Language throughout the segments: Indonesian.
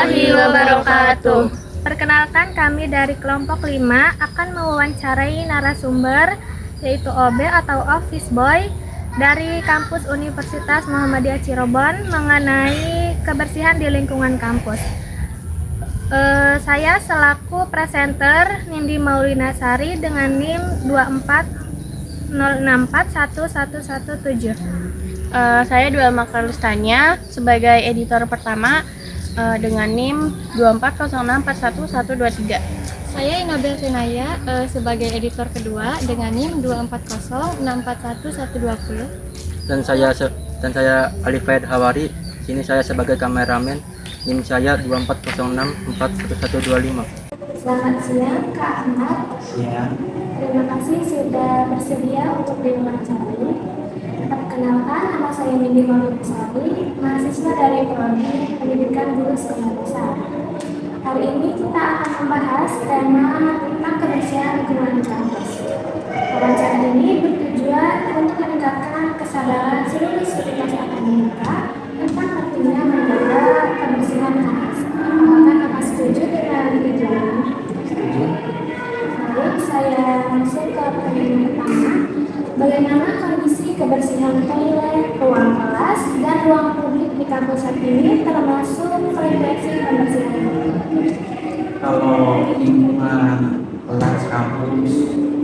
warahmatullahi wabarakatuh. Perkenalkan, kami dari kelompok 5 akan mewawancarai narasumber yaitu OB atau Office Boy dari kampus Universitas Muhammadiyah Cirebon mengenai kebersihan di lingkungan kampus. Saya selaku presenter Nindi Maulinasari dengan NIM 240641117. Saya Dua Makarustanya sebagai editor pertama dengan NIM 240641123. Saya Inabel Senaya sebagai editor kedua dengan NIM 240644120. Dan saya Alifaid Hawari. Sini saya sebagai kameramen. NIM saya 240641125. Selamat siang Kak Ahmad. Siang. Terima kasih sudah bersedia untuk diwawancarai. Perkenalkan, nama saya Nindi Maulinasari, mahasiswa dari Prodi Pendidikan Guru Sekolah Dasar. Hari ini kita akan membahas tema tentang kebersihan lingkungan kampus. Wawancara ini bertujuan untuk meningkatkan kesadaran seluruh sivitas akademika tentang pentingnya menjaga kebersihan kampus. Apakah Bapak setuju dengan tujuan? Baik, saya langsung ke pertanyaan pertama. Bagaimana kondisi kebersihan toilet, ruang kelas, dan ruang publik di kampus saat ini termasuk frekuensi pembersihan? Kalau lingkungan kelas kampus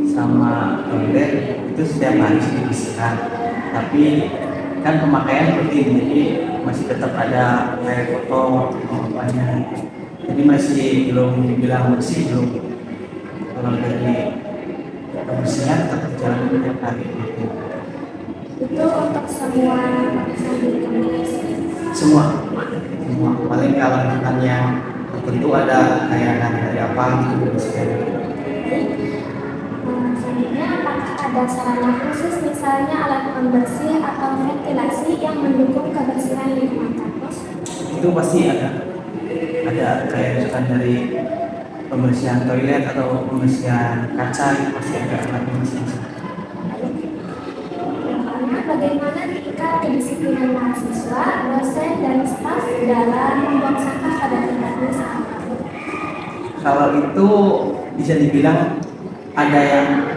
sama toilet itu setiap hari sih dibersihkan, tapi kan pemakaian rutin, jadi masih tetap ada air kotor banyak, jadi masih belum dibilang bersih, belum. Kalau dari kebersihan tetap berjalan setiap hari rutin. Itu untuk semua lapisan di kampus. Semua paling kalau misalkan yang tertentu ada kayak dari apa gitu dibersihkan. Selanjutnya, apakah ada sarana khusus misalnya alat pembersih atau ventilasi yang mendukung kebersihan lingkungan kampus? Itu pasti ada kayak misalkan dari pembersihan toilet atau pembersihan kaca, itu pasti ada alatnya masing-masing. Bagaimana tingkat kedisiplinan mahasiswa, dosen, dan staf dalam membuang sampah pada tempatnya saat itu? Kalau itu bisa dibilang ada yang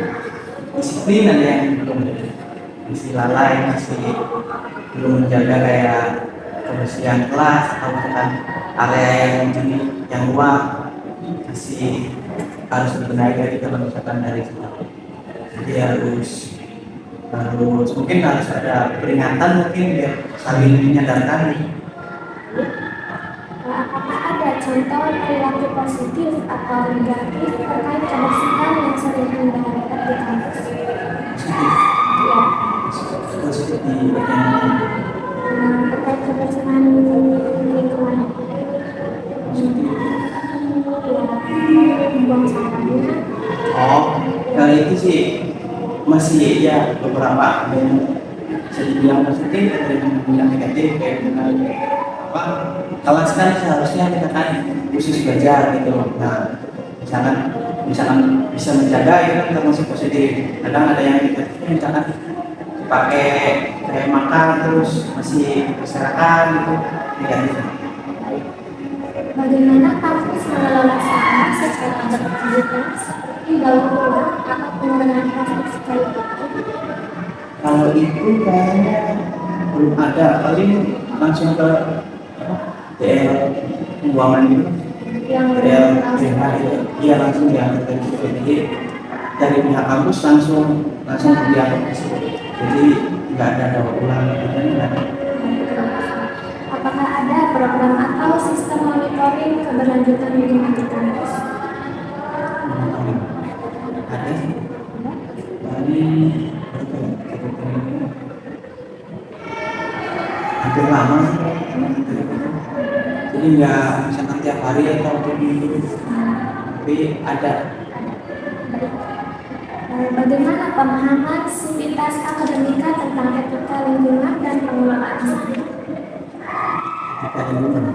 disiplin, ada yang belum, masih lalai, masih belum menjaga kayak kebersihan kelas atau misalkan area yang luar, masih harus dibenahi dari kalau misalkan dari situ. Jadi harus mungkin harus ada peringatan mungkin biar saling menyadarkan. Apakah ada contoh perilaku positif atau negatif terkait kebersihan yang sering Anda lihat di kampus? Ya, Positif di bagian terkait kebersihan lingkungan. Ya, membuang sampahnya. kalau itu sih masih ya beberapa ada yang bisa dibilang positif, ada yang dibilang negatif, kayak dengan apa kelas kan seharusnya kita kan khusus belajar gitu. Nah misalkan bisa menjaga itu kan termasuk positif. Kadang ada yang negatif, misalkan dipakai kayak makan terus masih berserakan gitu, negatif. Bagaimana kampus mengelola sampah secara berkelanjutan seperti daur ulang atau penggunaan plastik sekali pakai? Kalau itu kayaknya belum ada, paling langsung ke TL pembuangan gitu. Yang TL dia langsung diangkat dari situ. Jadi dari pihak kampus langsung diangkat ke situ. Jadi nggak ada daur ulang gitu, nggak ada. Apakah ada program atau sistem monitoring keberlanjutan lingkungan di kampus? Ada sih. Paling hampir lama sih. Jadi nggak misalkan tiap hari atau tiap minggu, tapi ada. Bagaimana pemahaman sivitas akademika tentang etika lingkungan dan pengelolaan sampah? Kita lingkungan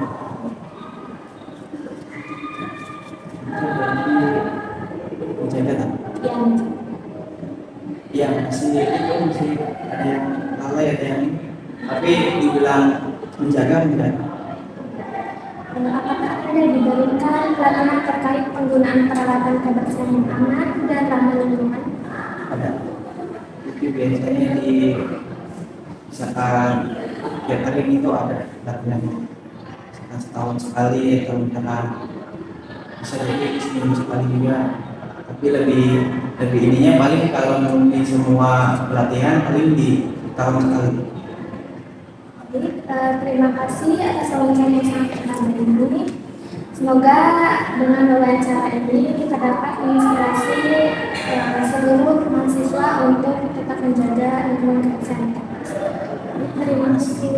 itu berarti menjaga kan? Yang Masih ada yang lalai, ada yang tapi dibilang menjaga. apakah ada diberikan pelatihan terkait penggunaan peralatan kebersihan yang aman dan ramah lingkungan? Ada. Jadi biasanya di misalkan tiap hari itu ada latihan misalkan setahun sekali atau misalkan bisa jadi seminggu sekali juga, tapi lebih lebih ininya paling kalau di semua pelatihan paling di tahun sekali. Baik, terima kasih atas wawancara yang sangat menarik ini. Semoga dengan wawancara ini kita dapat menginspirasi seluruh mahasiswa untuk tetap menjaga lingkungan kebersihan kampus. Terima kasih.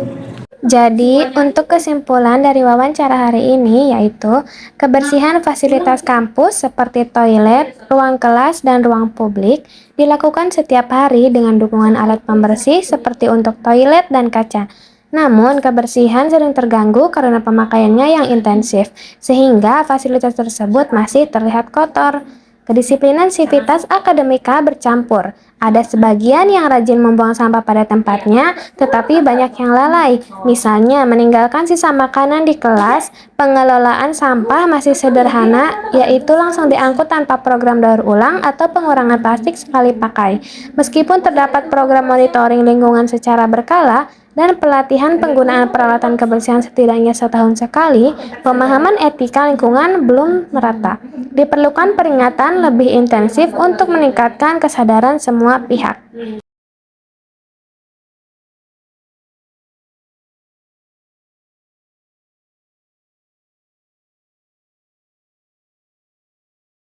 Jadi, untuk kesimpulan dari wawancara hari ini yaitu kebersihan fasilitas kampus seperti toilet, ruang kelas, dan ruang publik dilakukan setiap hari dengan dukungan alat pembersih seperti untuk toilet dan kaca. Namun, kebersihan sering terganggu karena pemakaiannya yang intensif, sehingga fasilitas tersebut masih terlihat kotor. Kedisiplinan sivitas akademika bercampur. Ada sebagian yang rajin membuang sampah pada tempatnya, tetapi banyak yang lalai. Misalnya, meninggalkan sisa makanan di kelas, pengelolaan sampah masih sederhana, yaitu langsung diangkut tanpa program daur ulang atau pengurangan plastik sekali pakai. Meskipun terdapat program monitoring lingkungan secara berkala, dan pelatihan penggunaan peralatan kebersihan setidaknya setahun sekali, pemahaman etika lingkungan belum merata. Diperlukan peringatan lebih intensif untuk meningkatkan kesadaran semua pihak.